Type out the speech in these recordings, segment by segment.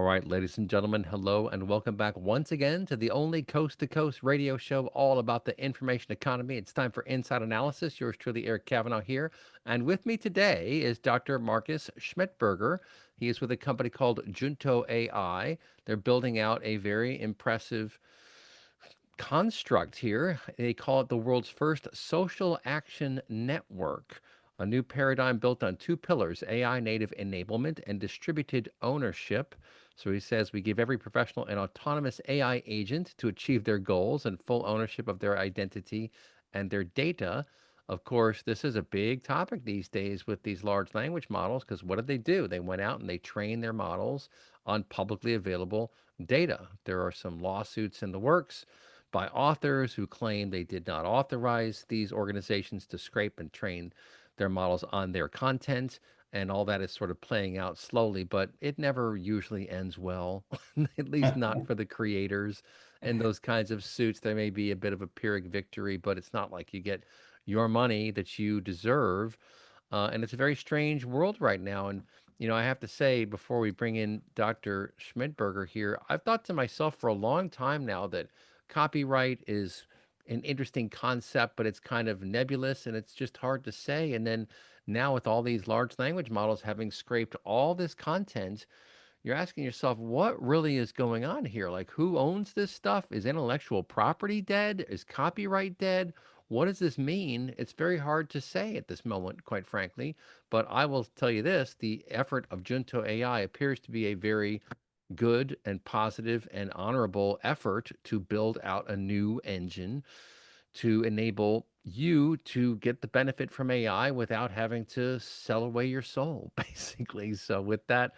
All right, ladies and gentlemen, hello and welcome back once again to the only coast to coast radio show all about the information economy. It's time for Inside Analysis. Yours truly, Eric Kavanaugh here. And with me today is Dr. Marcus Schmidberger. He is with a company called Junto AI. They're building out a very impressive construct here. They call it the world's first social action network, a new paradigm built on two pillars: AI native enablement and distributed ownership. So he says we give every professional an autonomous AI agent to achieve their goals and full ownership of their identity and their data. Of course, this is a big topic these days with these large language models because what did they do? They went out and they trained their models on publicly available data. There are some lawsuits in the works by authors who claim they did not authorize these organizations to scrape and train their models on their content. And all that is sort of playing out slowly, but it never usually ends well, at least not for the creators. In those kinds of suits, there may be a bit of a Pyrrhic victory, but it's not like you get your money that you deserve. And it's a very strange world right now. And, I have to say, before we bring in Dr. Schmidberger here, I've thought to myself for a long time now that copyright is an interesting concept, but it's kind of nebulous and it's just hard to say. And then now, with all these large language models having scraped all this content, you're asking yourself, what really is going on here? Like, who owns this stuff? Is intellectual property dead? Is copyright dead? What does this mean? It's very hard to say at this moment, quite frankly. But I will tell you this: the effort of Junto AI appears to be a very good and positive and honorable effort to build out a new engine to enable you to get the benefit from AI without having to sell away your soul, basically. So, with that,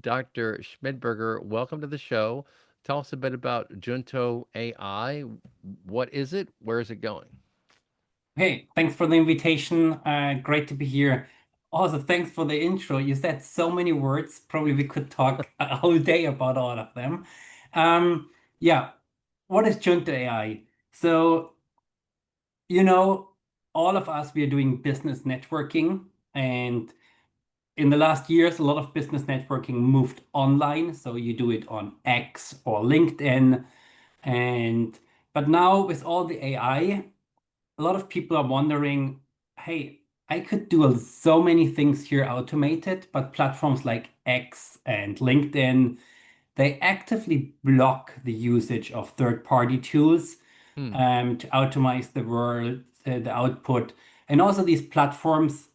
Dr. Schmidberger, welcome to the show. Tell us a bit about Junto AI. What is it? Where is it going? Hey, thanks for the invitation. Great to be here. Also, thanks for the intro. You said so many words. Probably we could talk a whole day about all of them. Yeah, what is Junto AI? So, you know, all of us, we are doing business networking. And in the last years, a lot of business networking moved online. So you do it on X or LinkedIn. And but now with all the AI, a lot of people are wondering, hey, I could do so many things here automated, but platforms like X and LinkedIn, they actively block the usage of third-party tools Hmm. to automate the output. And also these platforms,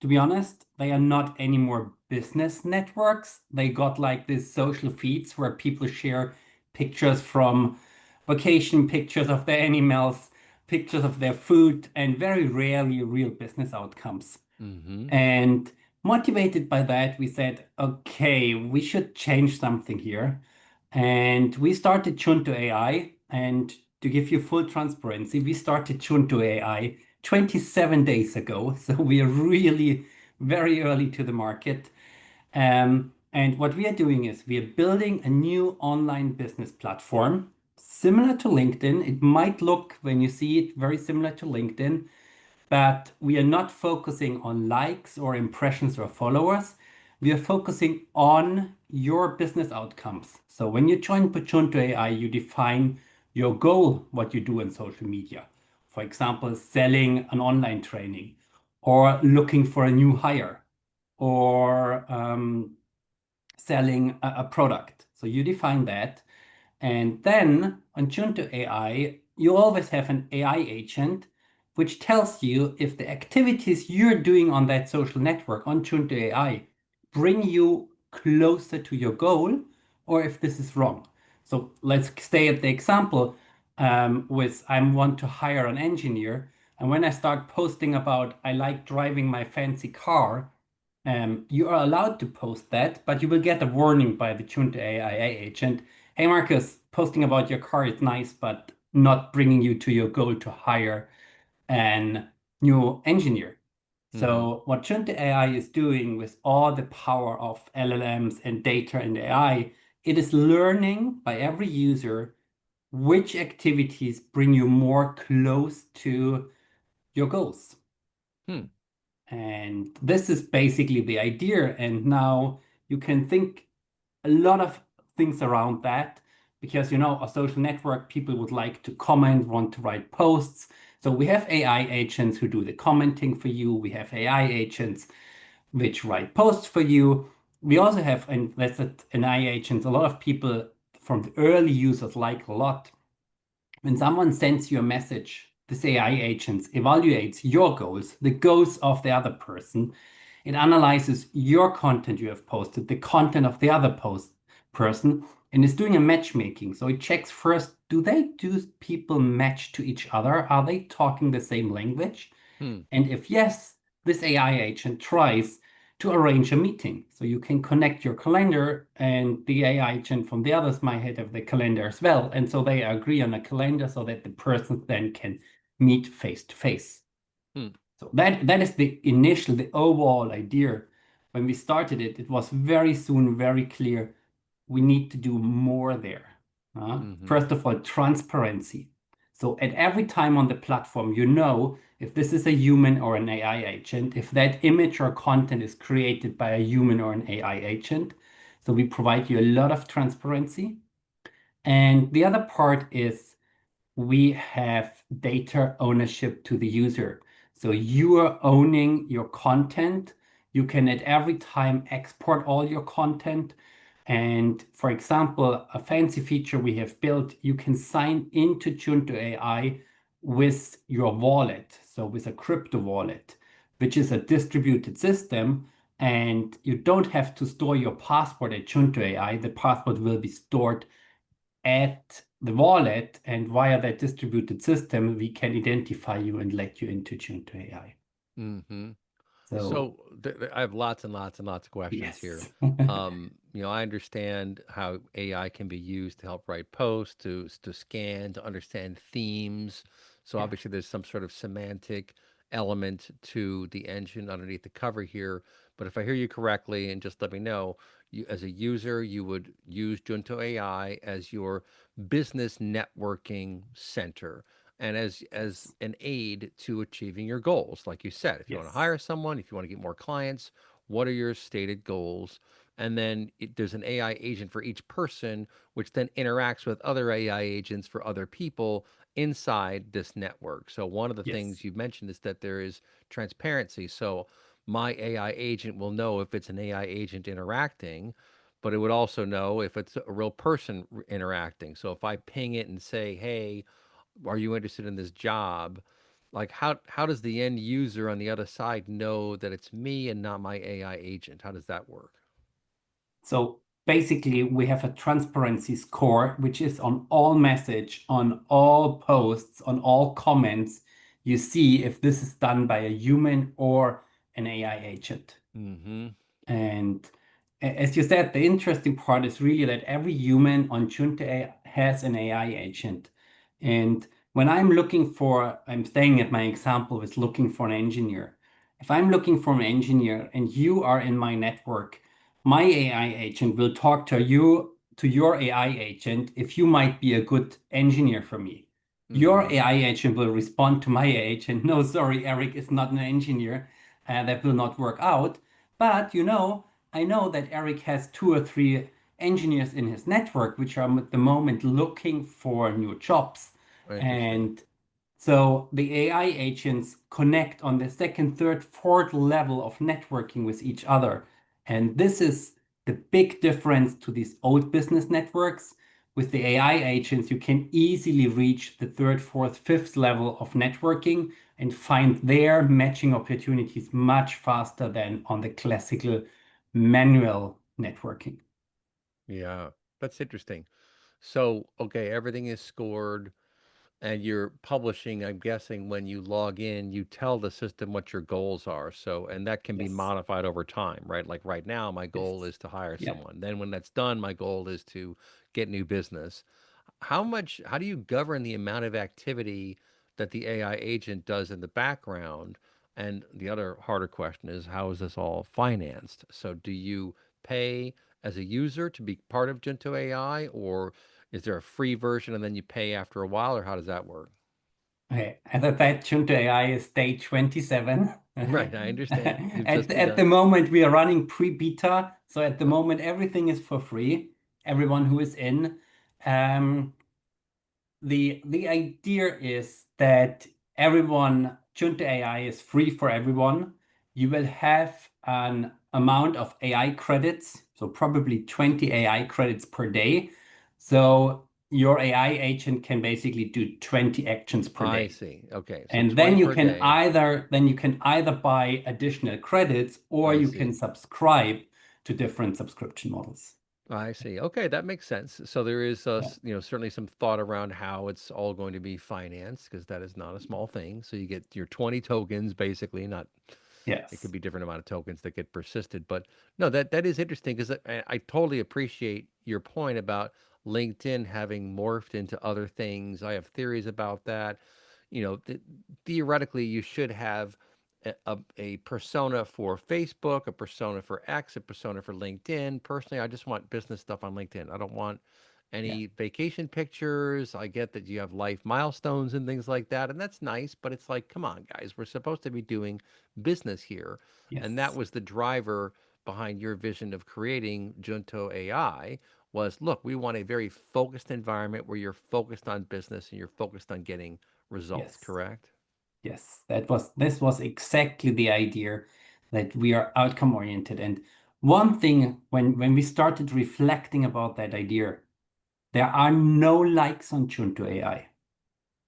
to be honest, they are not anymore business networks. They got like these social feeds where people share pictures from vacation, pictures of their animals, pictures of their food, and very rarely real business outcomes. Mm-hmm. And motivated by that, we said, okay, we should change something here. And we started Junto AI. And to give you full transparency, we started Junto AI 27 days ago. So we are really very early to the market. And what we are doing is we are building a new online business platform similar to LinkedIn. It might look, when you see it, very similar to LinkedIn, but we are not focusing on likes or impressions or followers. We are focusing on your business outcomes. So when you join Junto AI, you define your goal, what you do in social media. For example, selling an online training or looking for a new hire or selling a product. So you define that. And then on Junto AI, you always have an AI agent which tells you if the activities you're doing on that social network on Junto AI bring you closer to your goal or if this is wrong. So let's stay at the example with I want to hire an engineer. And when I start posting about I like driving my fancy car, you are allowed to post that, but you will get a warning by the Junto AI agent. Hey, Marcus, posting about your car is nice, but not bringing you to your goal to hire an new engineer. Mm-hmm. So what Junto AI is doing with all the power of LLMs and data and AI, it is learning by every user which activities bring you more close to your goals. Hmm. And this is basically the idea. And now you can think a lot of things around that because, a social network, people would like to comment, want to write posts. So we have AI agents who do the commenting for you. We have AI agents which write posts for you. We also have, and that's an AI agents, a lot of people from the early users like a lot. When someone sends you a message, this AI agent evaluates your goals, the goals of the other person. It analyzes your content you have posted, the content of the other post person, and is doing a matchmaking. So it checks first, do people match to each other? Are they talking the same language? Hmm. And if yes, this AI agent tries to arrange a meeting. So you can connect your calendar, and the AI agent from the others might have the calendar as well. And so they agree on a calendar so that the person then can meet face to face. Hmm. So that is the overall idea. When we started it, it was very soon very clear we need to do more there. Mm-hmm. First of all, transparency. So at every time on the platform, you know if this is a human or an AI agent, if that image or content is created by a human or an AI agent. So we provide you a lot of transparency. And the other part is we have data ownership to the user. So you are owning your content. You can at every time export all your content. And for example, a fancy feature we have built, you can sign into Junto AI with your wallet. So with a crypto wallet, which is a distributed system. And you don't have to store your password at Junto AI. The password will be stored at the wallet, and via that distributed system, we can identify you and let you into Junto AI. Mm-hmm. So, So I have lots and lots and lots of questions here. yes. I understand how AI can be used to help write posts, to scan, to understand themes. So Yeah. obviously there's some sort of semantic element to the engine underneath the cover here. But if I hear you correctly, and just let me know, you as a user, you would use Junto AI as your business networking center and as Yes. an aid to achieving your goals. Like you said, if you want to Yes. hire someone, if you want to get more clients, what are your stated goals? And then there's an AI agent for each person, which then interacts with other AI agents for other people inside this network. So one of the Yes. things you've mentioned is that there is transparency. So my AI agent will know if it's an AI agent interacting, but it would also know if it's a real person interacting. So if I ping it and say, "Hey, are you interested in this job?" Like how does the end user on the other side know that it's me and not my AI agent? How does that work? So basically, we have a transparency score, which is on all message, on all posts, on all comments. You see if this is done by a human or an AI agent. Mm-hmm. And as you said, the interesting part is really that every human on Junta has an AI agent. And when I'm staying at my example with looking for an engineer. If I'm looking for an engineer and you are in my network, my AI agent will talk to your AI agent if you might be a good engineer for me. Your Mm-hmm. AI agent will respond to my agent, no, sorry, Eric is not an engineer. That will not work out. But I know that Eric has two or three engineers in his network which are at the moment looking for new jobs. Interesting. And so the AI agents connect on the second, third, fourth level of networking with each other. And this is the big difference to these old business networks. With the AI agents, you can easily reach the third, fourth, fifth level of networking and find their matching opportunities much faster than on the classical manual networking. Yeah, that's interesting. So, okay, everything is scored and you're publishing, I'm guessing when you log in, you tell the system what your goals are. So, and that can be Yes, modified over time, right? Like right now, my goal yes, is to hire yeah. someone. Then when that's done, my goal is to get new business. How do you govern the amount of activity that the AI agent does in the background? And the other harder question is, how is this all financed? So do you pay as a user to be part of Gento AI, or is there a free version and then you pay after a while, or how does that work? Okay. As I said, Junto AI is day 27. Right, I understand. You've At, just at the begun. moment, we are running pre-beta. So at the moment, everything is for free. everyone who is in. Um, the idea is that everyone, Junto AI is free for everyone. You will have an amount of AI credits, so probably 20 AI credits per day. So your AI agent can basically do 20 actions per I day. see. Okay, so And 20 per day. then you can either buy additional credits or I you can see. subscribe to different subscription models. I see. Okay, that makes sense. So there is, Yeah. certainly some thought around how it's all going to be financed because that is not a small thing. So you get your 20 tokens, basically, not it could Yes. be different amount of tokens that get persisted. But no, that is interesting because I totally appreciate your point about LinkedIn having morphed into other things. I have theories about that. Theoretically, you should have a persona for Facebook, a persona for X, a persona for LinkedIn. Personally, I just want business stuff on LinkedIn. I don't want Yeah. any vacation pictures. I get that you have life milestones and things like that, and that's nice, but it's like, come on, guys, we're supposed to be doing business here. And that Yes. was the driver behind your vision of creating Junto AI was, look, we want a very focused environment where you're focused on business and you're focused on getting results, Yes. correct? Yes. This was exactly the idea that we are outcome oriented. And one thing when we started reflecting about that idea, there are no likes on Junto AI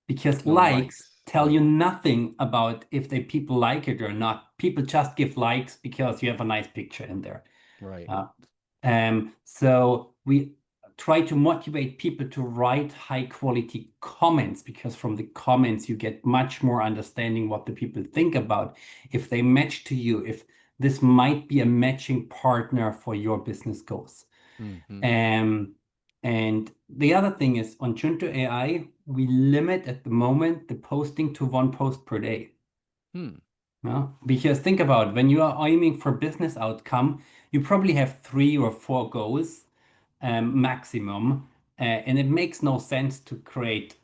because No likes likes. tell Huh. you nothing about if the people like it or not. People just give likes because you have a nice picture in there. Right. Uh, so we try to motivate people to write high quality comments because from the comments you get much more understanding what the people think about, if they match to you, if this might be a matching partner for your business goals. Mm-hmm. Um, and the other thing is on Junto AI, we limit at the moment the posting to one post per day. Hmm. Yeah? Because think about when you are aiming for business outcome, you probably have 3 or 4 goals maximum, and it makes no sense to create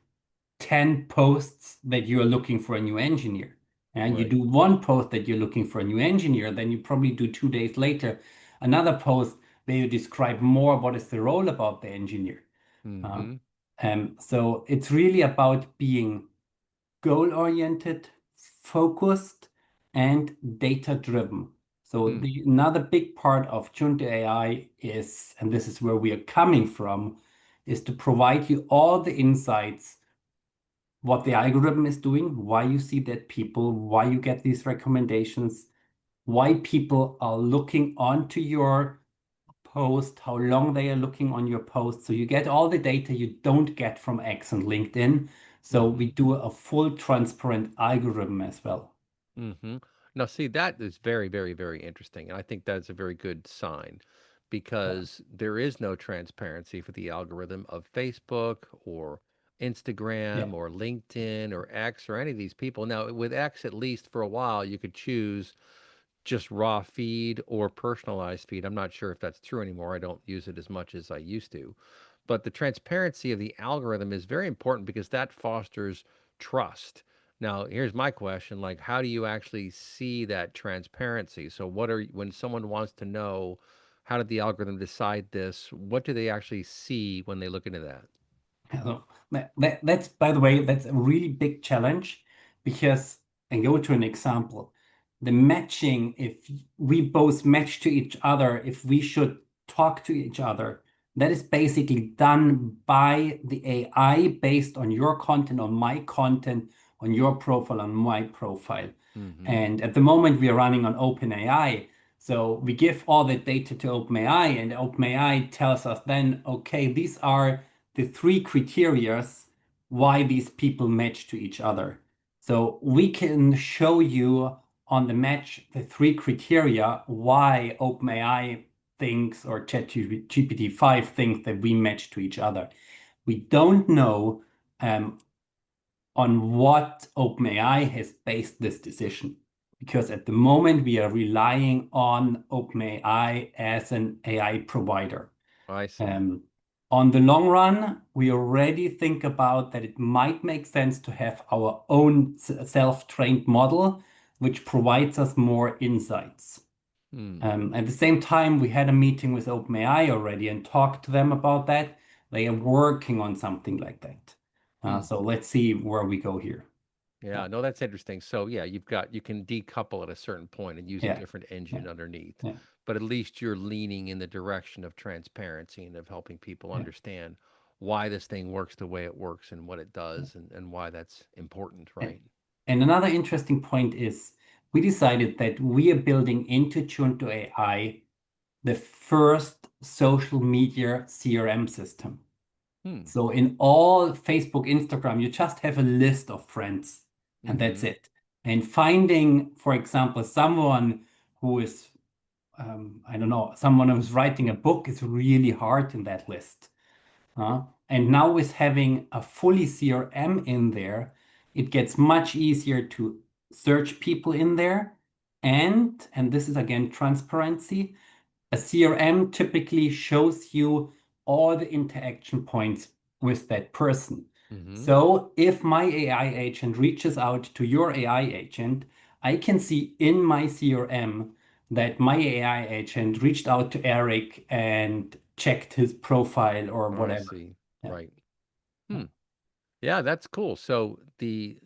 10 posts that you are looking for a new engineer. And you Right. do one post that you're looking for a new engineer, then you probably do 2 days later another post where you describe more what is the role about the engineer. Uh, Mm-hmm. so it's really about being goal-oriented, focused, and data-driven. So Hmm. another big part of Junto AI is, and this is where we are coming from, is to provide you all the insights, what the algorithm is doing, why you see that people, why you get these recommendations, why people are looking onto your post, how long they are looking on your post. So you get all the data you don't get from X and LinkedIn. So Mm-hmm. we do a full transparent algorithm as well. Mm-hmm. Now, see, that is very, very, very interesting. And I think that's a very good sign Yeah. because there is no transparency for the algorithm of Facebook or Yeah. Instagram or LinkedIn or X or any of these people. Now, with X, at least for a while, you could choose just raw feed or personalized feed. I'm not sure if that's true anymore. I don't use it as much as I used to. But the transparency of the algorithm is very important because that fosters trust. Now, here's my question, like how do you actually see that transparency? So when someone wants to know how did the algorithm decide this, what do they actually see when they look into that? So that's, by the way, that's a really big challenge because, and go to an example, the matching, if we both match to each other, if we should talk to each other, that is basically done by the AI based on your content, on my content, on your profile, on my profile. Mm-hmm. And at the moment, we are running on OpenAI. So we give all the data to OpenAI, and OpenAI tells us then, okay, these are the 3 criterias why these people match to each other. So we can show you on the match the 3 criteria why OpenAI thinks or ChatGPT 5 thinks that we match to each other. We don't know on what OpenAI has based this decision. Because at the moment, we are relying on OpenAI as an AI provider. I see. Um, on the long run, we already think about that it might make sense to have our own self-trained model, which provides us more insights. Hmm. At the same time, we had a meeting with OpenAI already and talked to them about that. They are working on something like that. Hmm. So let's see where we go here. Yeah, Yeah, no, that's interesting. So yeah, you can decouple at a certain point and use a yeah, different yeah, engine underneath. yeah, But at least you're leaning in the direction of transparency and of helping people yeah, understand why this thing works the way it works and what it yeah. does and why that's important, And, right? and another interesting point is we decided that we are building into Junto AI the first social media CRM system. Hmm. So in all Facebook, Instagram, you just have a list of friends and that's Mm-hmm. it. And finding, for example, someone who is, I don't know, someone who's writing a book is really hard in that list. And now with having a fully CRM in there, it gets much easier to search people in there. And this is again transparency, a CRM typically shows you all the interaction points with that person. Mm-hmm. So if my AI agent reaches out to your AI agent, I can see in my CRM that my AI agent reached out to Eric and checked his profile or Oh, I whatever. see. Yeah, Right. yeah, Hmm. Yeah, that's cool. So the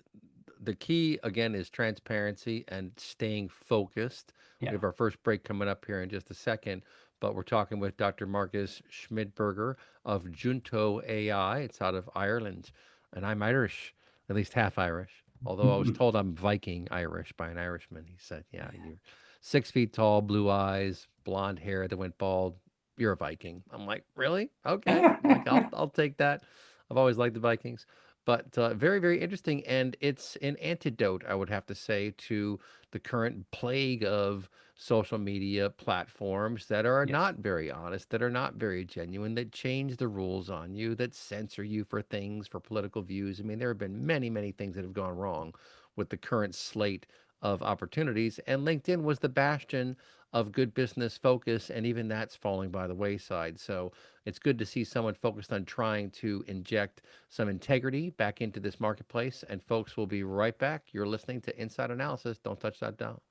key again is transparency and staying focused. We yeah. have our first break coming up here in just a second, but we're talking with Dr. Marcus Schmidberger of Junto AI. It's out of Ireland, and I'm Irish, at least half Irish. Although I was told I'm Viking Irish by an Irishman. He said, "Yeah, you're 6 feet tall, blue eyes, blonde hair that went bald. You're a Viking." I'm like, "Really? Okay." I'm like, I'll take that. I've always liked the Vikings. But very, very interesting. And it's an antidote, I would have to say, to the current plague of social media platforms that are Yes. not very honest, that are not very genuine, that change the rules on you, that censor you for things, for political views. I mean, there have been many, many things that have gone wrong with the current slate of opportunities. And LinkedIn was the bastion of good business focus, and even that's falling by the wayside. So it's good to see someone focused on trying to inject some integrity back into this marketplace. And folks, will be right back. You're listening to Inside Analysis. Don't touch that dial.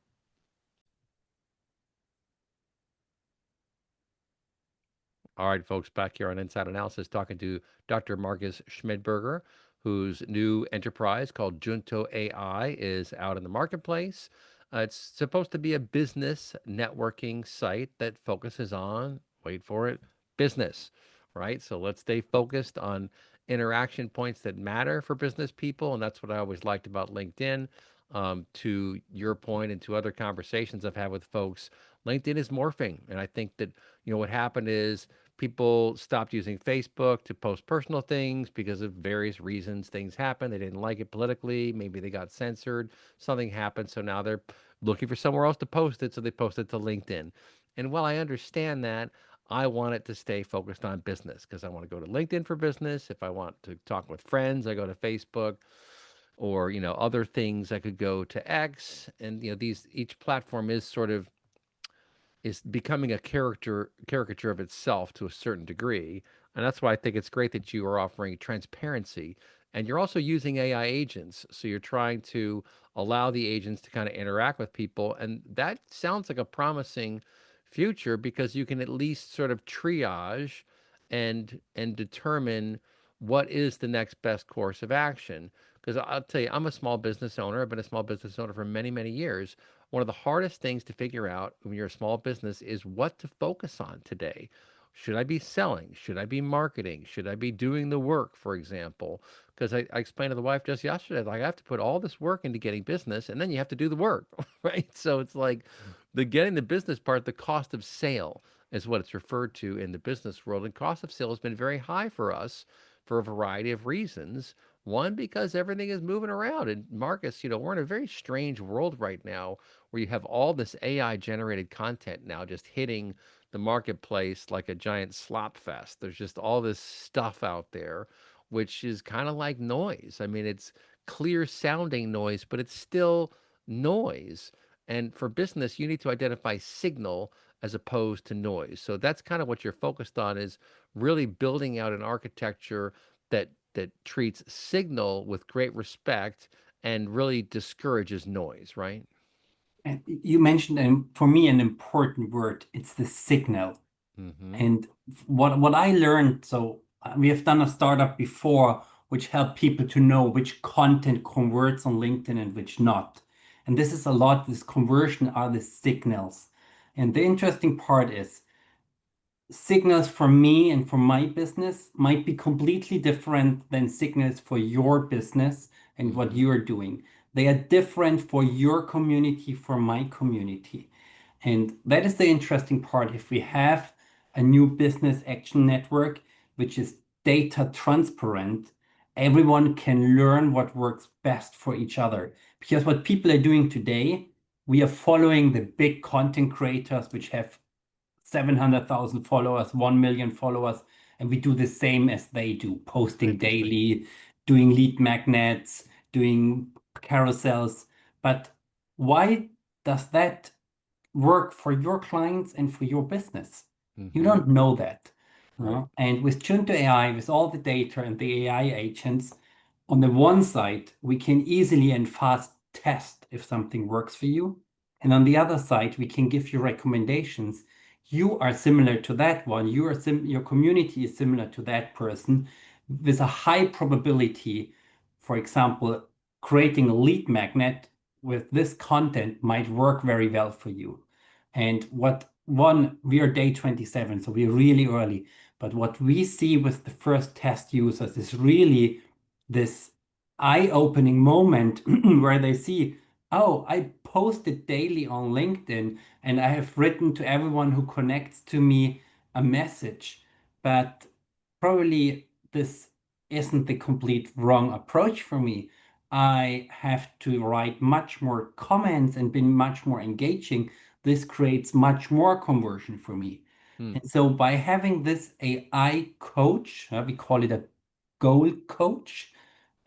All right, folks, back here on Inside Analysis, talking to Dr. Marcus Schmidberger, whose new enterprise called Junto AI is out in the marketplace. It's supposed to be a business networking site that focuses on, wait for it, business, right? So let's stay focused on interaction points that matter for business people. And that's what I always liked about LinkedIn. To your point and to other conversations I've had with folks, LinkedIn is morphing. And I think that, what happened is people stopped using Facebook to post personal things because of various reasons. Things happened. They didn't like it politically. Maybe they got censored. Something happened. So now they're looking for somewhere else to post it. So they post it to LinkedIn. And while I understand that, I want it to stay focused on business because I want to go to LinkedIn for business. If I want to talk with friends, I go to Facebook or, other things I could go to X. And, these each platform is becoming a caricature of itself to a certain degree. And that's why I think it's great that you are offering transparency and you're also using AI agents. So you're trying to allow the agents to kind of interact with people. And that sounds like a promising future because you can at least sort of triage and determine what is the next best course of action. Because I'll tell you, I'm a small business owner. I've been a small business owner for many, many years. One of the hardest things to figure out when you're a small business is what to focus on today. Should I be selling? Should I be marketing? Should I be doing the work, for example? Because I explained to the wife just yesterday, like I have to put all this work into getting business and then you have to do the work, right? So it's like the getting the business part, the cost of sale is what it's referred to in the business world. And cost of sale has been very high for us for a variety of reasons. One, because everything is moving around. And Marcus, we're in a very strange world right now where you have all this AI generated content now just hitting the marketplace like a giant slop fest. There's just all this stuff out there, which is kind of like noise. I mean, it's clear sounding noise, but it's still noise. And for business, you need to identify signal as opposed to noise. So that's kind of what you're focused on is really building out an architecture that treats signal with great respect and really discourages noise, right? And you mentioned, for me, an important word. It's the signal. Mm-hmm. And what I learned, so we have done a startup before, which helped people to know which content converts on LinkedIn and which not. And this is a lot, this conversion are the signals. And the interesting part is signals for me and for my business might be completely different than signals for your business and what Mm-hmm. you're doing. They are different for your community, for my community. And that is the interesting part. If we have a new business action network, which is data transparent, everyone can learn what works best for each other. Because what people are doing today, we are following the big content creators, which have 700,000 followers, 1 million followers, and we do the same as they do, posting Interesting. daily, doing lead magnets, doing carousels. But why does that work for your clients and for your business? You Mm-hmm. don't know that. Right. And with Junto AI, with all the data and the AI agents, on the one side, we can easily and fast test if something works for you. And on the other side, we can give you recommendations. You are similar to that one. Your community is similar to that person with a high probability. For example, creating a lead magnet with this content might work very well for you. And we are day 27, so we're really early. But what we see with the first test users is really this eye-opening moment where they see, oh, I posted daily on LinkedIn and I have written to everyone who connects to me a message. But probably this isn't the complete wrong approach for me. I have to write much more comments and be much more engaging. This creates much more conversion for me. Hmm. And so by having this AI coach, we call it a goal coach,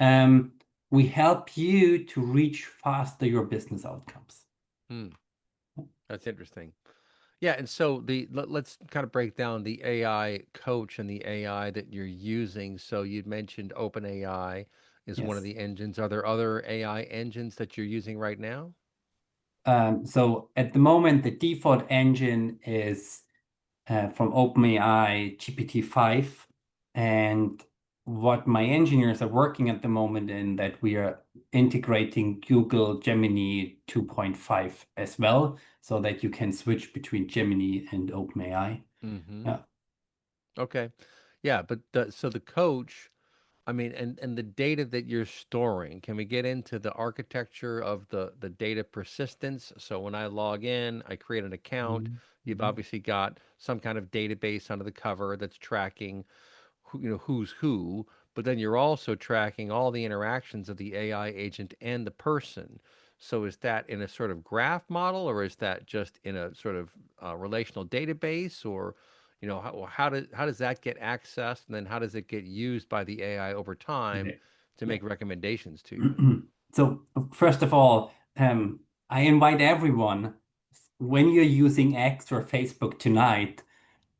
um, we help you to reach faster your business outcomes. Hmm. That's interesting. Yeah, and so let's kind of break down the AI coach and the AI that you're using. So you'd mentioned OpenAI is one of Yes. the engines. Are there other AI engines that you're using right now? So at the moment, the default engine is from OpenAI GPT-5. And what my engineers are working at the moment in that we are integrating Google Gemini 2.5 as well, so that you can switch between Gemini and OpenAI. Mm-hmm. Yeah. Okay. Yeah, but so the coach, I mean, and the data that you're storing, can we get into the architecture of the data persistence? So when I log in, I create an account. Mhm. You've Mhm. obviously got some kind of database under the cover that's tracking who's who, but then you're also tracking all the interactions of the AI agent and the person. So is that in a sort of graph model, or is that just in a sort of relational database, or how does that get accessed, and then how does it get used by the AI over time Okay. to Yeah. make recommendations to you? So first of all, I invite everyone, when you're using X or Facebook tonight,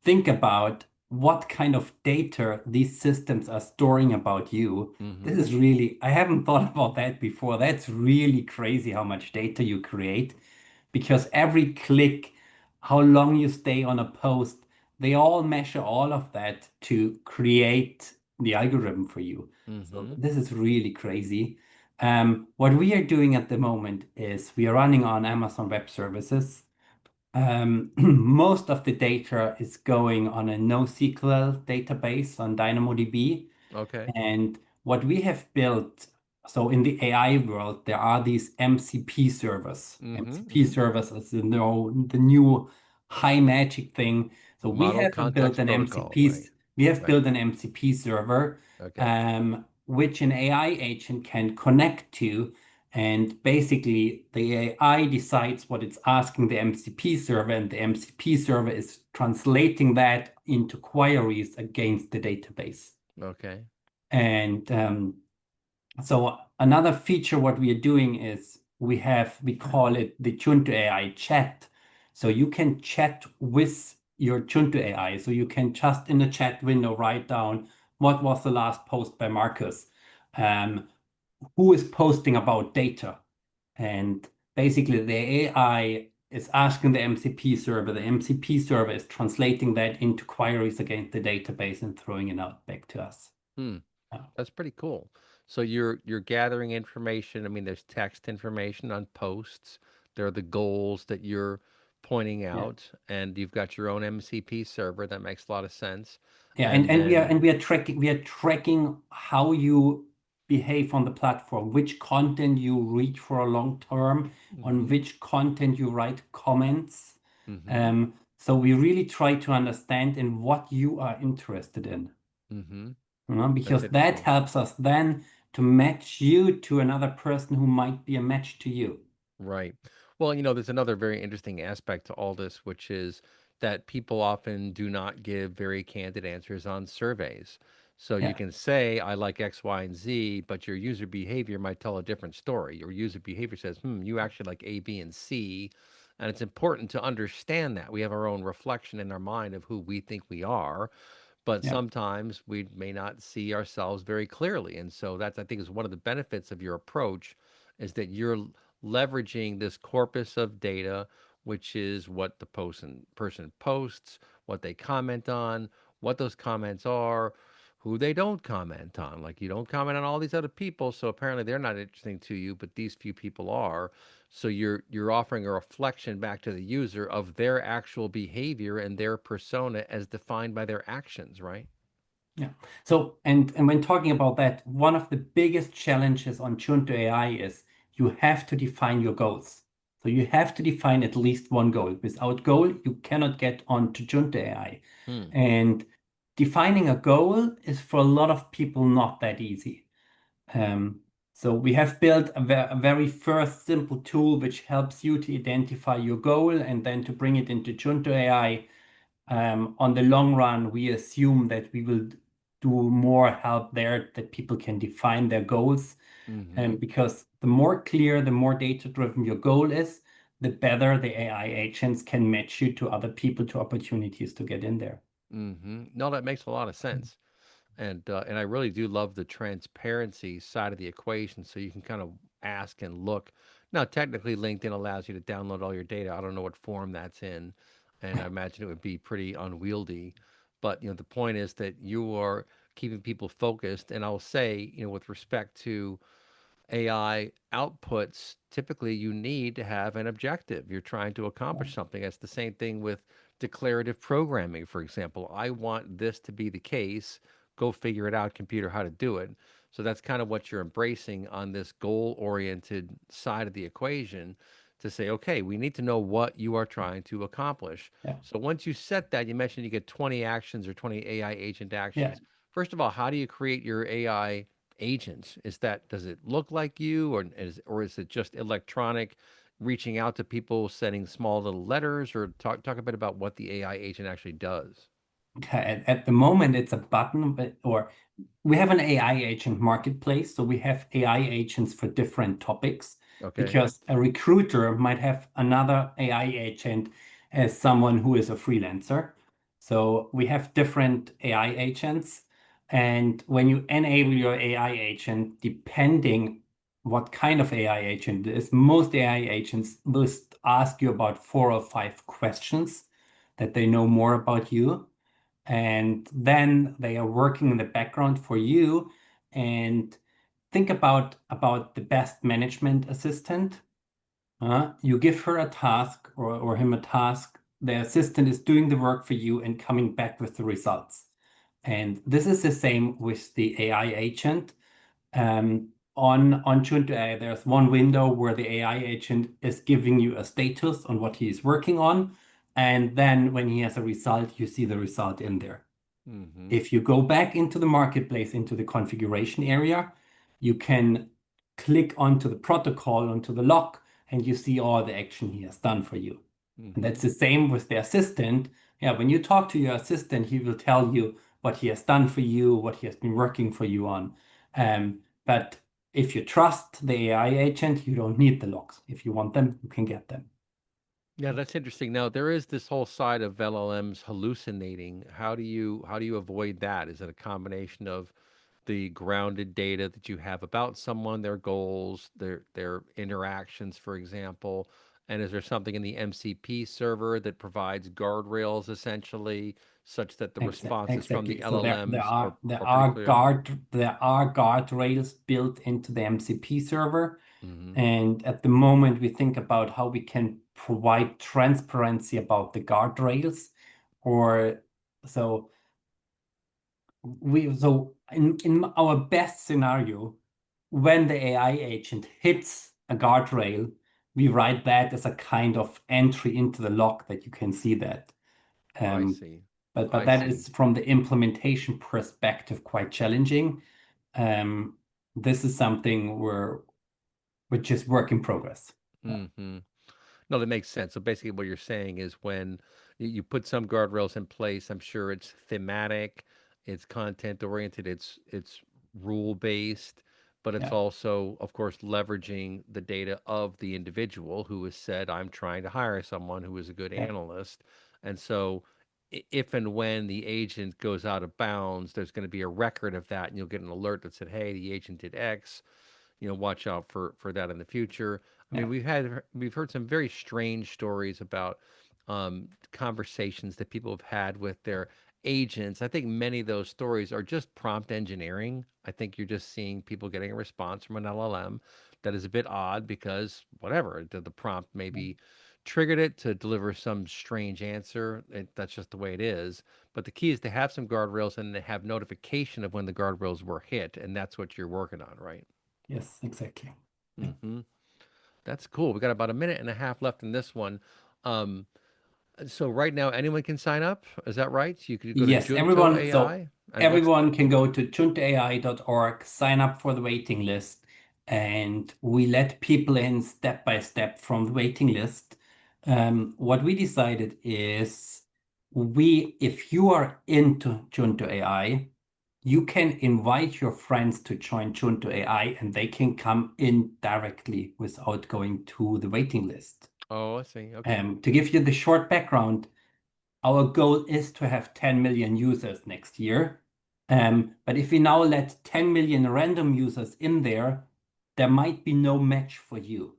think about what kind of data these systems are storing about you. This Mm-hmm. is really, I haven't thought about that before. That's really crazy how much data you create because every click, how long you stay on a post, they all measure all of that to create the algorithm for you. So Mm-hmm. this is really crazy. What we are doing at the moment is we are running on Amazon Web Services. Most of the data is going on a NoSQL database on DynamoDB. Okay. And what we have built, so in the AI world, there are these MCP servers. Mm-hmm. MCP Mm-hmm. servers is the new high magic thing. So Model context protocol, right? We have Right. built an MCP server, Okay. which an AI agent can connect to. And basically, the AI decides what it's asking the MCP server, and the MCP server is translating that into queries against the database. Okay. And so another feature what we are doing is we call it the Junto AI chat. So you can chat with your Junto AI. So you can just in the chat window write down what was the last post by Marcus, um, who is posting about data, and basically the AI is asking the MCP server. The MCP server is translating that into queries against the database and throwing it out back to us. Hmm. Yeah. That's pretty cool. So you're gathering information. I mean, there's text information on posts. There are the goals that you're pointing Yeah. out, and you've got your own MCP server. That makes a lot of sense. Yeah, And and we are then, and we are tracking how you behave on the platform, which content you read for a long term, on mm-hmm, which content you write comments. mm-hmm, So we really try to understand in what you are interested in, mm-hmm. That's because that interesting. helps us then to match you to another person who might be a match to you. Right. Well, there's another very interesting aspect to all this, which is that people often do not give very candid answers on surveys. So you Yeah, can say, I like X, Y, and Z, but your user behavior might tell a different story. Your user behavior says, you actually like A, B, and C. And it's important to understand that. We have our own reflection in our mind of who we think we are, but yeah, sometimes we may not see ourselves very clearly. And so that's, I think, is one of the benefits of your approach is that you're leveraging this corpus of data, which is what the person posts, what they comment on, what those comments are, who they don't comment on. Like you don't comment on all these other people, so apparently they're not interesting to you, but these few people are. So you're offering a reflection back to the user of their actual behavior and their persona as defined by their actions, right? yeah. So, and when talking about that, one of the biggest challenges on Junto AI is you have to define your goals. So you have to define at least one goal. Without goal, you cannot get onto Junto AI. Hmm. And defining a goal is for a lot of people not that easy. Um, so we have built a very first simple tool which helps you to identify your goal and then to bring it into Junto AI. On the long run, we assume that we will do more help there, that people can define their goals. Mm-hmm. And because the more clear, the more data-driven your goal is, the better the AI agents can match you to other people, to opportunities to get in there. Mm-hmm. No, that makes a lot of sense. And I really do love the transparency side of the equation. So you can kind of ask and look. Now, technically, LinkedIn allows you to download all your data. I don't know what form that's in, and I imagine it would be pretty unwieldy. But the point is that you are keeping people focused. And I'll say, with respect to AI outputs, typically you need to have an objective. You're trying to accomplish something. That's the same thing with declarative programming, for example. I want this to be the case. Go figure it out, computer, how to do it. So that's kind of what you're embracing on this goal oriented side of the equation to say, okay, we need to know what you are trying to accomplish. Yeah, So once you set that, you mentioned you get 20 actions or 20 AI agent yeah. actions. First of all, how do you create your AI agents? Does it look like you, or is it just electronic, reaching out to people, sending small little letters, or talk a bit about what the AI agent actually does? Okay, at the moment, it's a button, or we have an AI agent marketplace. So we have AI agents for different topics Okay. because a recruiter might have another AI agent as someone who is a freelancer. So we have different AI agents. And when you enable your AI agent, depending what kind of AI agent it is, most AI agents will ask you about 4 or 5 questions that they know more about you, and then they are working in the background for you. And think about the best management assistant. You give her a task, or him a task. The assistant is doing the work for you and coming back with the results. And this is the same with the AI agent. On Junto AI, there's one window where the AI agent is giving you a status on what he is working on. And then when he has a result, you see the result in there. Mm-hmm. If you go back into the marketplace, into the configuration area, you can click onto the protocol, onto the lock, and you see all the action he has done for you. And Mm-hmm. that's the same with the assistant. Yeah, when you talk to your assistant, he will tell you what he has done for you, what he has been working for you on. But if you trust the AI agent, you don't need the logs. If you want them, you can get them. Yeah, that's interesting. Now, there is this whole side of LLMs hallucinating. How do you avoid that? Is it a combination of the grounded data that you have about someone, their goals, their interactions, for example? And is there something in the MCP server that provides guardrails essentially, such that the responses from the Exactly. So there there LLMs are there are pretty are clear? guard there are guardrails built into the MCP server. Hmm. And at the moment, we think about how we can provide transparency about the guardrails, or so in our best scenario, when the AI agent hits a guardrail, we write that as a kind of entry into the log that you can see that. I Um, see. but I that see. is from the implementation perspective quite challenging. Um, this is something which is work in progress. Yeah. Hmm. No, that makes sense. So basically, what you're saying is when you put some guardrails in place, I'm sure it's thematic, it's content oriented, it's rule based, but it's Yeah. also, of course, leveraging the data of the individual who has said, "I'm trying to hire someone who is a good Yeah. analyst," and so if and when the agent goes out of bounds, there's going to be a record of that, and you'll get an alert that said, "Hey, the agent did X. Watch out for that in the future." I mean, Yeah. we've heard some very strange stories about conversations that people have had with their agents. I think many of those stories are just prompt engineering. I think you're just seeing people getting a response from an LLM that is a bit odd because whatever the prompt maybe triggered it to deliver some strange answer. That's just the way it is. But the key is to have some guardrails and to have notification of when the guardrails were hit, and that's what you're working on, right? Yes, exactly. Yeah. Hmm. That's cool. We got about a minute and a half left in this one. Um, so right now, anyone can sign up. Is that right? You could go to Yes, Junto everyone. So AI, and what's everyone can go to juntoai.org, sign up for the waiting list, and we let people in step by step from the waiting list. What we decided is if you are into Junto AI, you can invite your friends to join Junto AI, and they can come in directly without going to the waiting list. oh, I see. Okay. To give you the short background, our goal is to have 10 million users next year. But if we now let 10 million random users in there, there might be no match for you.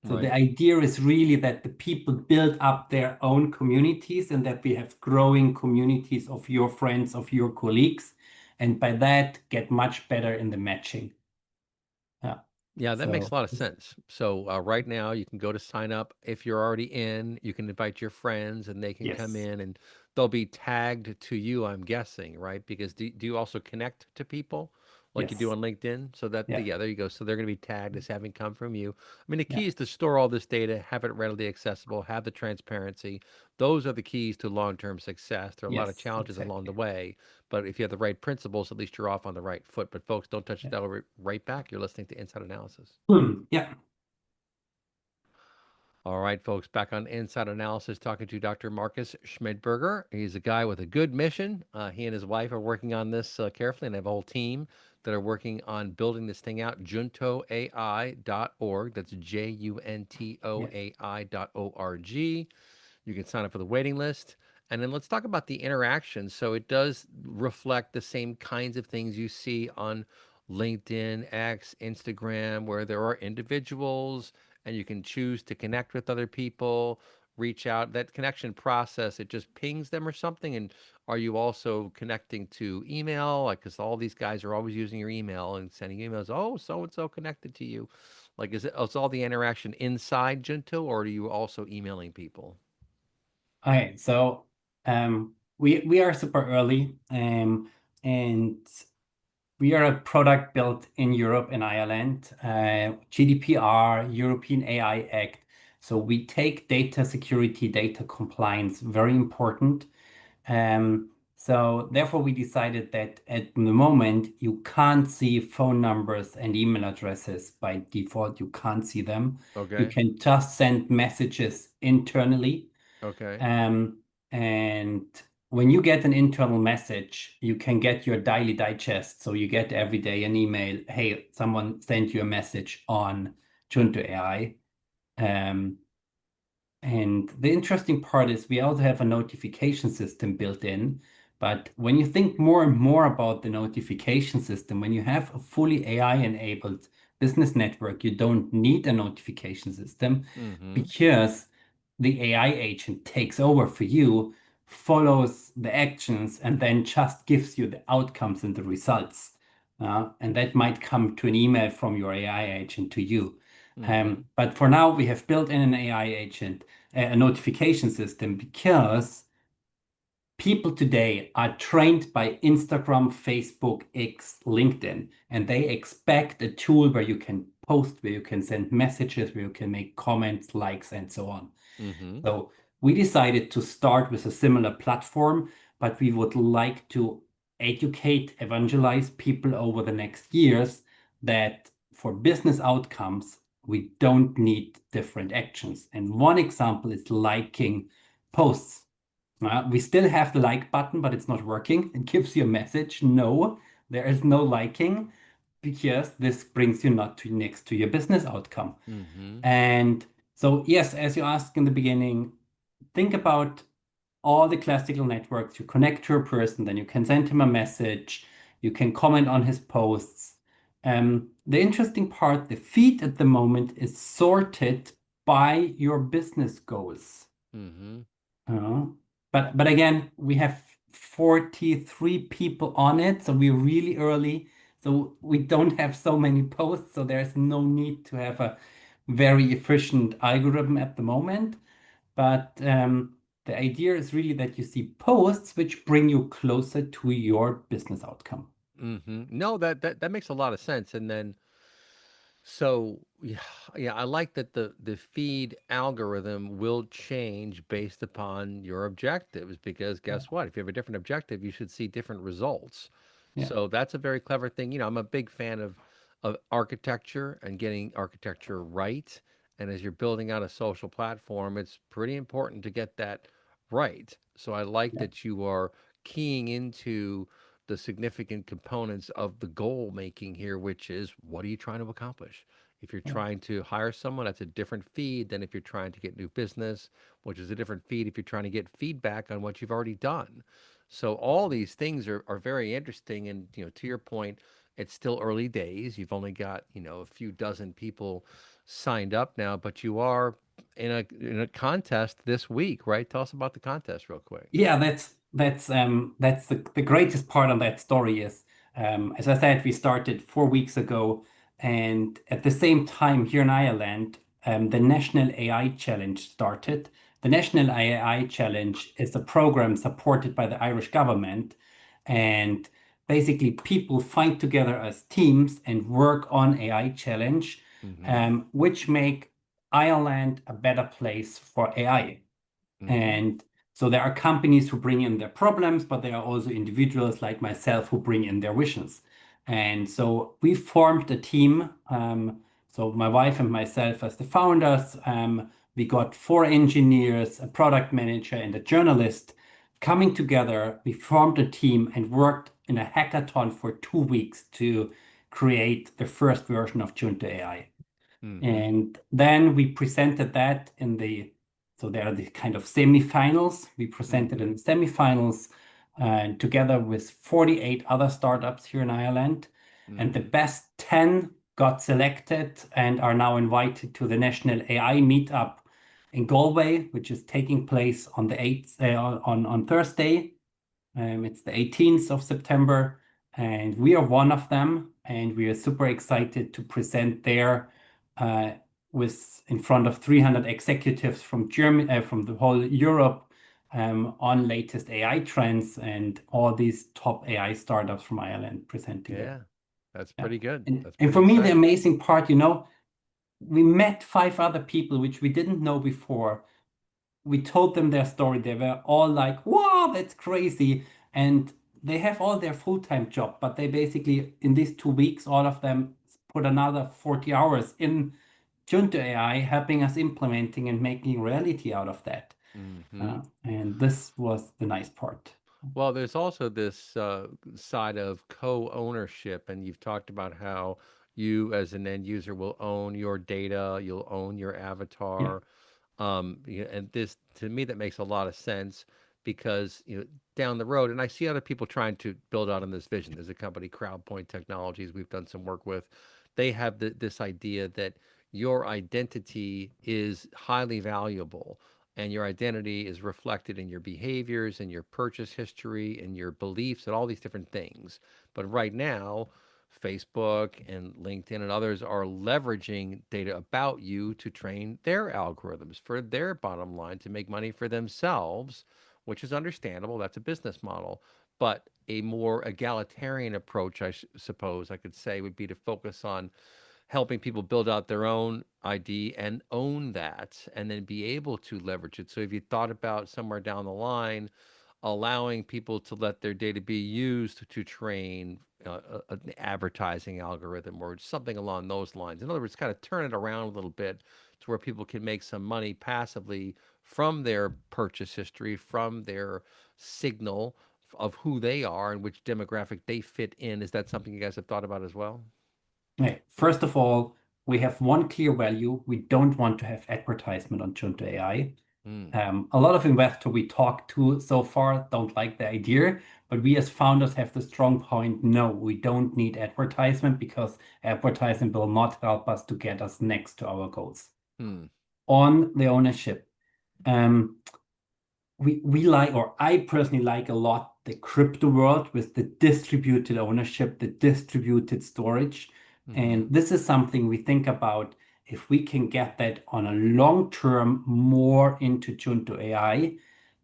So the Right. idea is really that the people build up their own communities and that we have growing communities of your friends, of your colleagues, and by that get much better in the matching. Yeah. Yeah, that makes So a lot of sense. So right now, you can go to sign up. If you're already in, you can invite your friends, and they can come yes, in, and they'll be tagged to you. I'm guessing, right? Because do you also connect to people like you do yes, on LinkedIn? So that yeah, yeah, there you go. So they're going to be tagged as having come from you. I mean, the yeah, key is to store all this data, have it readily accessible, have the transparency. Those are the keys to long-term success. There are a lot of yes, challenges along the exactly. way, but if you have the right principles, at least you're off on the right foot. But folks, don't touch Yeah. that right back. You're listening to Inside Analysis. Yeah. All right, folks, back on Inside Analysis, talking to Dr. Marcus Schmidberger. He's a guy with a good mission. He and his wife are working on this carefully, and they have a whole team that are working on building this thing out. Juntoai.org. That's Yeah. JUNTOAI.org. You can sign up for the waiting list. And then let's talk about the interaction. So it does reflect the same kinds of things you see on LinkedIn, X, Instagram, where there are individuals and you can choose to connect with other people, reach out. That connection process, it just pings them or something. And are you also connecting to email? Like, because all these guys are always using your email and sending emails. Oh, so and so connected to you. Like, is all the interaction inside Junto, or are you also emailing people? Okay, so we are super early, and we are a product built in Europe and Ireland, GDPR, European AI Act. So we take data security, data compliance very important. So therefore we decided that at the moment you can't see phone numbers and email addresses by default. You can't see them. You Okay. can just send messages internally. Okay. Um, and when you get an internal message, you can get your daily digest. So you get every day an email, hey, someone sent you a message on Junto AI. Um, and the interesting part is we also have a notification system built in, But when you think more and more about the notification system, when you have a fully AI-enabled business network, you don't need a notification system Mm-hmm. because the AI agent takes over for you, follows the actions, and then just gives you the outcomes and the results. And that might come to an email from your AI agent to you. Mm-hmm. But for now, we have built in an AI agent, a notification system, because people today are trained by Instagram, Facebook, X, LinkedIn, and they expect a tool where you can post, where you can send messages, where you can make comments, likes, and so on. Mm-hmm. So we decided to start with a similar platform, but we would like to educate, evangelize people over the next years that for business outcomes, we don't need different actions. And one example is liking posts. We still have the like button, but it's not working. It gives you a message. No, there is no liking because this brings you not to next to your business outcome. Mm-hmm. And so, yes, as you asked in the beginning, think about all the classical networks. You connect to a person, then you can send him a message, you can comment on his posts. The interesting part, the feed at the moment is sorted by your business goals. Mm-hmm. Uh, but again, we have 43 people on it, so we're really early. So we don't have so many posts, so there's no need to have a very efficient algorithm at the moment. But the idea is really that you see posts which bring you closer to your business outcome. Mm-hmm. No, that makes a lot of sense. And then so yeah, yeah, I like that the feed algorithm will change based upon your objectives because Yeah. guess what? If you have a different objective, you should see different results. Yeah. So that's a very clever thing. I'm a big fan of architecture and getting architecture right. And as you're building out a social platform, it's pretty important to get that right. So I like Yeah. that you are keying into the significant components of the goal making here, which is what are you trying to accomplish? If you're Yeah. trying to hire someone, that's a different feed than if you're trying to get new business, which is a different feed if you're trying to get feedback on what you've already done. So all these things are very interesting. And, to your point, it's still early days. You've only got, a few dozen people signed up now, but you are in a contest this week, right? Tell us about the contest real quick. Yeah, that's the greatest part of that story is, as I said, we started 4 weeks ago, and at the same time here in Ireland, the National AI Challenge started. The National AI Challenge is a program supported by the Irish government, and basically people find together as teams and work on AI challenge, Mm-hmm. which make Ireland a better place for AI. Mm-hmm. And so there are companies who bring in their problems, but there are also individuals like myself who bring in their visions. And so we formed a team. So my wife and myself as the founders, we got 4 engineers, a product manager, and a journalist coming together. We formed a team and worked in a hackathon for 2 weeks to create the first version of Junto AI. Mm-hmm. And then we presented that so there are the kind of semifinals. We presented Mm-hmm. in the semifinals together with 48 other startups here in Ireland. And the Mm-hmm. best 10 got selected and are now invited to the National AI Meetup in Galway, which is taking place on the 8th, on Thursday. It's the 18th of September, and we are one of them, and we are super excited to present there uh, with in front of 300 executives from Germany, from the whole Europe, on latest AI trends and all these top AI startups from Ireland presenting there. Yeah, that's Yeah. pretty good. And, That's and pretty for me, the exciting. amazing part, we met 5 other people which we didn't know before. We told them their story. They were all like, wow, that's crazy. And they have all their full-time job, but they basically, in these 2 weeks, all of them put another 40 hours in Junto AI, helping us implementing and making reality out of that. Mm-hmm. And this was the nice part. Well, there's also this side of co-ownership, and you've talked about how you, as an end user, will own your data, you'll own your Yeah. avatar, yeah, and this, to me, that makes a lot of sense because down the road, and I see other people trying to build out on this vision. There's a company, CrowdPoint Technologies, we've done some work with. They have this idea that your identity is highly valuable, and your identity is reflected in your behaviors and your purchase history and your beliefs and all these different things. But right now, Facebook and LinkedIn and others are leveraging data about you to train their algorithms for their bottom line to make money for themselves, which is understandable. That's a business model. But a more egalitarian approach, suppose I could say, would be to focus on helping people build out their own ID and own that and then be able to leverage it. So if you thought about somewhere down the line, allowing people to let their data be used to train an advertising algorithm or something along those lines. In other words, kind of turn it around a little bit to where people can make some money passively from their purchase history, from their signal of who they are and which demographic they fit in. Is that something you guys have thought about as well? Okay. First of all, we have one clear value. We don't want to have advertisement on Junto AI. Mm, A lot of investors we talked to so far don't like the idea, but we as founders have the strong point, no, we don't need advertisement because advertisement will not help us to get us next to our goals. mm, On the ownership, um, we like, or I personally like a lot the crypto world with the distributed ownership, the distributed storage. mm-hmm, And this is something we think about if we can get that on a long term more into Junto AI.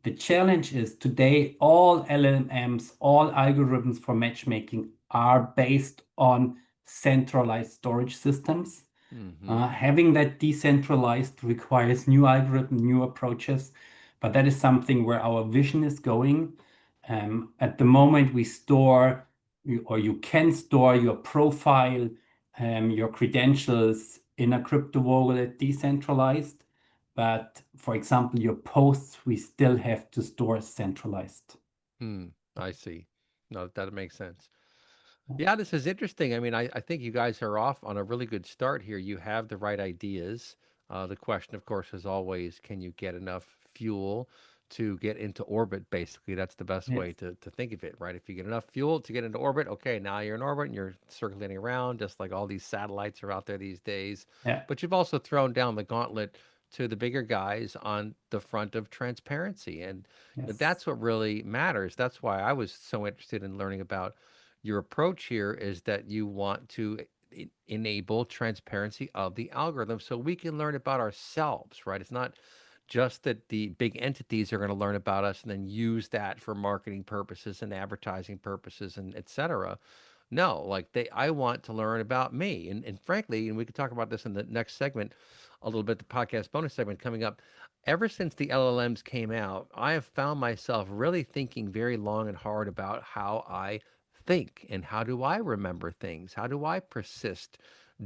The challenge is today all LLMs, all algorithms for matchmaking are based on centralized storage systems. mm-hmm, Having that decentralized requires new algorithm, new approaches, but that is something where our vision is going. At the moment, we store, or you can store your profile, your credentials in a crypto wallet decentralized. But for example, your posts, we still have to store centralized. mm. I see. No, that makes sense. Yeah, this is interesting. I mean, I think you guys are off on a really good start here. You have the right ideas. The question, of course, is always, can you get enough fuel to get into orbit? Basically, that's the best way Yes. to think of it, right? If you get enough fuel to get into orbit, okay, now you're in orbit and you're circulating around, just like all these satellites are out there these days. Yeah. But you've also thrown down the gauntlet to the bigger guys on the front of transparency. And Yes. that's what really matters. That's why I was so interested in learning about your approach here is that you want to enable transparency of the algorithm so we can learn about ourselves, right? It's not just that the big entities are going to learn about us and then use that for marketing purposes and advertising purposes and et cetera. No, like I want to learn about me. And frankly, and we could talk about this in the next segment a little bit, the podcast bonus segment coming up. Ever since the LLMs came out, I have found myself really thinking very long and hard about how I think and how do I remember things? How do I persist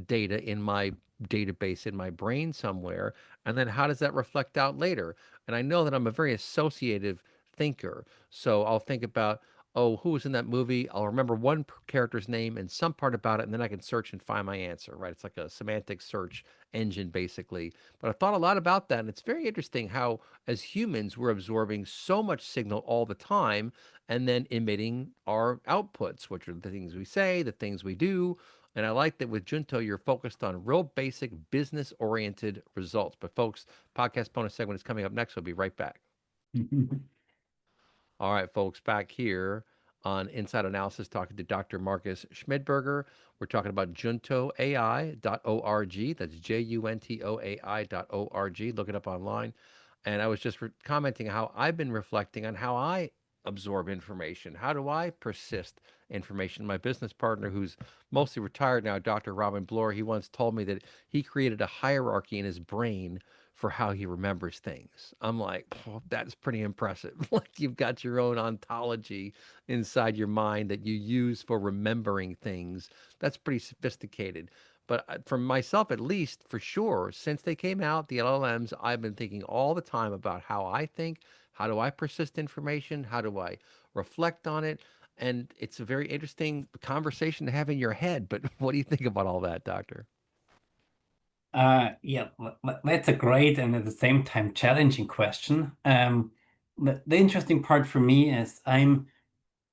data in my database in my brain somewhere? And then how does that reflect out later? And I know that I'm a very associative thinker. So I'll think about, oh, who was in that movie? I'll remember one character's name and some part about it, and then I can search and find my answer, right? It's like a semantic search engine, basically. But I thought a lot about that, and it's very interesting how, as humans, we're absorbing so much signal all the time and then emitting our outputs, which are the things we say, the things we do. And I like that with Junto, you're focused on real basic business oriented results. But, folks, podcast bonus segment is coming up next. We'll be right back. All right, folks, back here on Inside Analysis, talking to Dr. Marcus Schmidberger. We're talking about juntoai.org. That's juntoai.org. Look it up online. And I was just commenting how I've been reflecting on how I absorb information. How do I persist information? My business partner, who's mostly retired now, Dr. Robin Bloor, he once told me that he created a hierarchy in his brain for how he remembers things. I'm like, oh, that's pretty impressive. Like you've got your own ontology inside your mind that you use for remembering things. That's pretty sophisticated. But for myself, at least, for sure, since they came out, the LLMs, I've been thinking all the time about how I think, how do I persist information, how do I reflect on it, and it's a very interesting conversation to have in your head. But what do you think about all that, Doctor? Yeah, that's a great and at the same time challenging question. the interesting part for me is I'm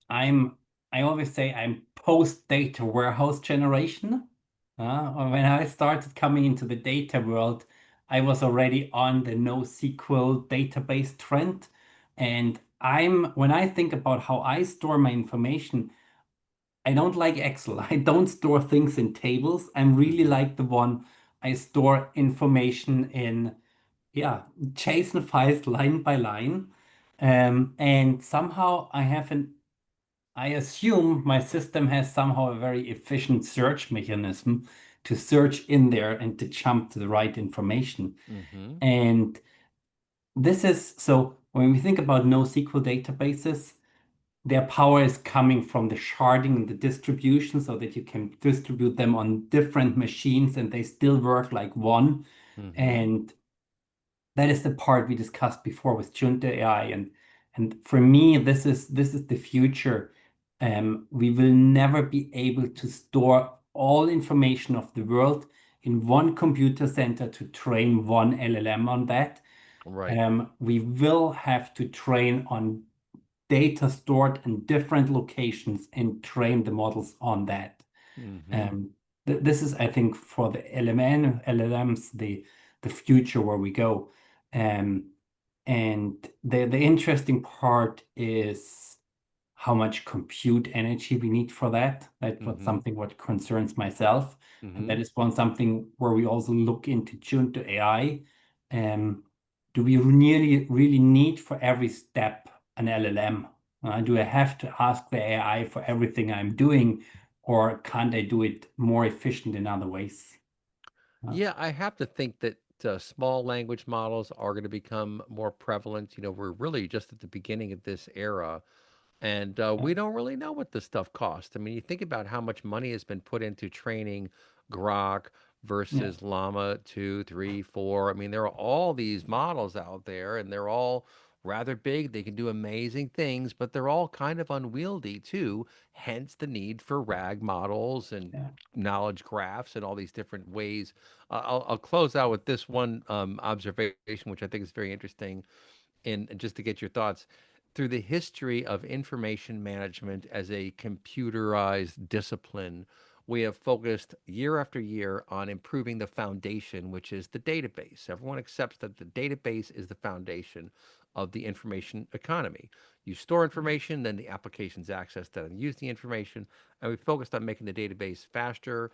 I always say I'm post data warehouse generation. When I started coming into the data world, I was already on the NoSQL database trend. And when I think about how I store my information, I don't like Excel. I don't store things in tables. I'm really Mm-hmm. like the one I store information in, yeah, JSON files line by line. And somehow I assume my system has somehow a very efficient search mechanism to search in there and to jump to the right information. Mm-hmm. And this is so when we think about NoSQL databases, their power is coming from the sharding and the distribution so that you can distribute them on different machines and they still work like one. Mm-hmm. And that is the part we discussed before with Junto AI. And for me, this is the future. We will never be able to store all information of the world in one computer center to train one LLM on that. Right. We will have to train on data stored in different locations and train the models on that. Mm-hmm. This is, I think, for the LLMs, the future where we go. Um, and the interesting part is how much compute energy we need for that. That was Mm-hmm. something what concerns myself. And Mm-hmm. that is one something where we also look into Junto AI. Um, do we really need for every step an LLM? Do I have to ask the AI for everything I'm doing, or can't I do it more efficient in other ways? Uh, Yeah, I have to think that small language models are going to become more prevalent. We're really just at the beginning of this era. And yeah, we don't really know what this stuff costs. I mean, you think about how much money has been put into training Grok yeah, versus Llama 2, 3, 4. I mean, there are all these models out there, and they're all rather big. They can do amazing things, but they're all kind of unwieldy too. Hence the need for RAG models and yeah. knowledge graphs and all these different ways. I'll close out with this one observation, which I think is very interesting and just to get your thoughts, through the history of information management as a computerized discipline, we have focused year after year on improving the foundation, which is the database. Everyone accepts that the database is the foundation of the information economy. You store information, then the applications access that and use the information, and we focused on making the database faster,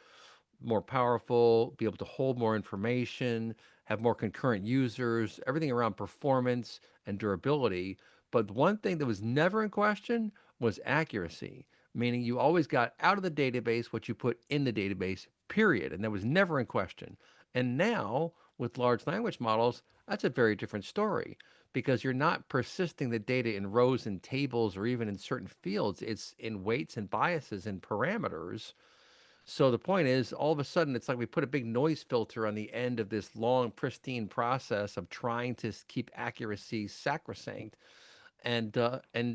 more powerful, be able to hold more information, have more concurrent users, everything around performance and durability. But the one thing that was never in question was accuracy, meaning you always got out of the database what you put in the database, period. And that was never in question. And now, with large language models, that's a very different story because you're not persisting the data in rows and tables or even in certain fields. It's in weights and biases and parameters. So the point is, all of a sudden, it's like we put a big noise filter on the end of this long, pristine process of trying to keep accuracy sacrosanct, and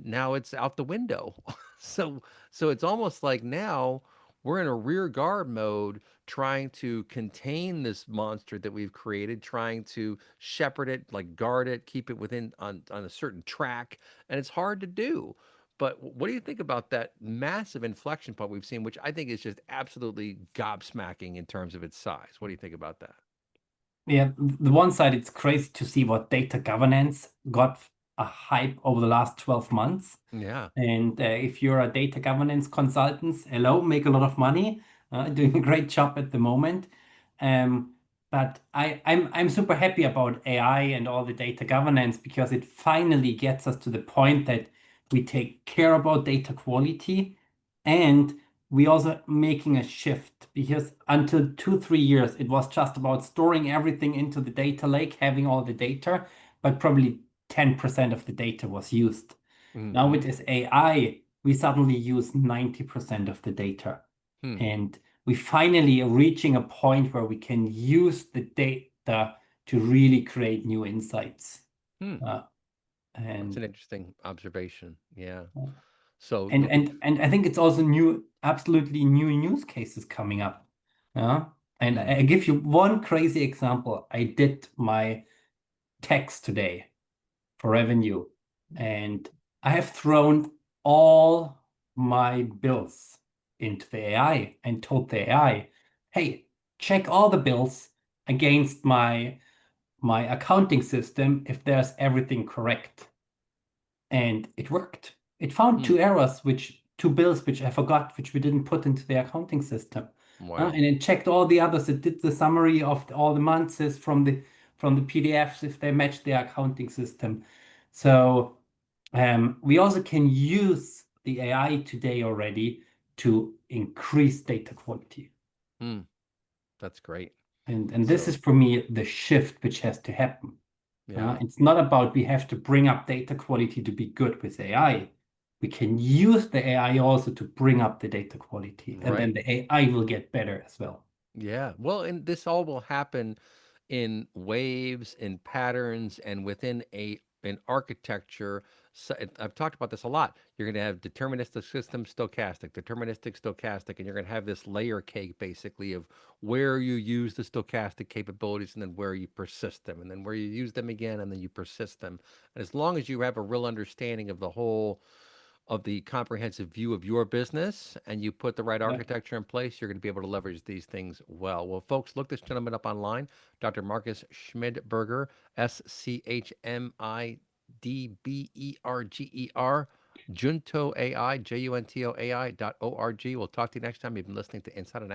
now it's out the window. so so it's almost like now we're in a rear guard mode, trying to contain this monster that we've created, trying to shepherd it, like guard it, keep it within on a certain track, and it's hard to do. But what do you think about that massive inflection point we've seen, which I think is just absolutely gobsmacking in terms of its size? What do you think about that? Yeah, the one side, it's crazy to see what data governance got a hype over the last 12 months. Yeah. And if you're a data governance consultant, hello, make a lot of money, doing a great job at the moment. But I'm super happy about AI and all the data governance because it finally gets us to the point that we take care about data quality, and we also making a shift because until 2, 3 years it was just about storing everything into the data lake, having all the data, but probably 10% of the data was used. Now Mm-hmm. with this AI, we suddenly use 90% of the data. Hmm. And we finally are reaching a point where we can use the data to really create new insights. Hmm. Uh, That's an and interesting observation. Yeah. So and and I think it's also new, absolutely new use cases coming up. Yeah. And hmm. I give you one crazy example. I did my tax today for revenue. And I have thrown all my bills into the AI and told the AI, hey, check all the bills against my accounting system if there's everything correct. And it worked. It found Hmm. two bills which I forgot, which we didn't put into the accounting system. Wow. And it checked all the others. It did the summary of all the months from the PDFs if they match the accounting system. So we also can use the AI today already to increase data quality. Hmm. That's great. And this is So, for me the shift which has to happen. yeah. It's not about we have to bring up data quality to be good with AI. We can use the AI also to bring up the data quality, and then Right. the AI will get better as well. Yeah. Well, and this all will happen in waves, in patterns, and within a an architecture. So I've talked about this a lot. You're going to have deterministic systems, deterministic, stochastic, and you're going to have this layer cake basically of where you use the stochastic capabilities and then where you persist them, and then where you use them again and then you persist them. And as long as you have a real understanding of the whole of the comprehensive view of your business and you put the right Yeah. architecture in place, you're going to be able to leverage these things well. Well, folks, look this gentleman up online, Dr. Marcus Schmidberger, Schmidberger, Junto AI, JUNTO AI.org. We'll talk to you next time. You've been listening to Inside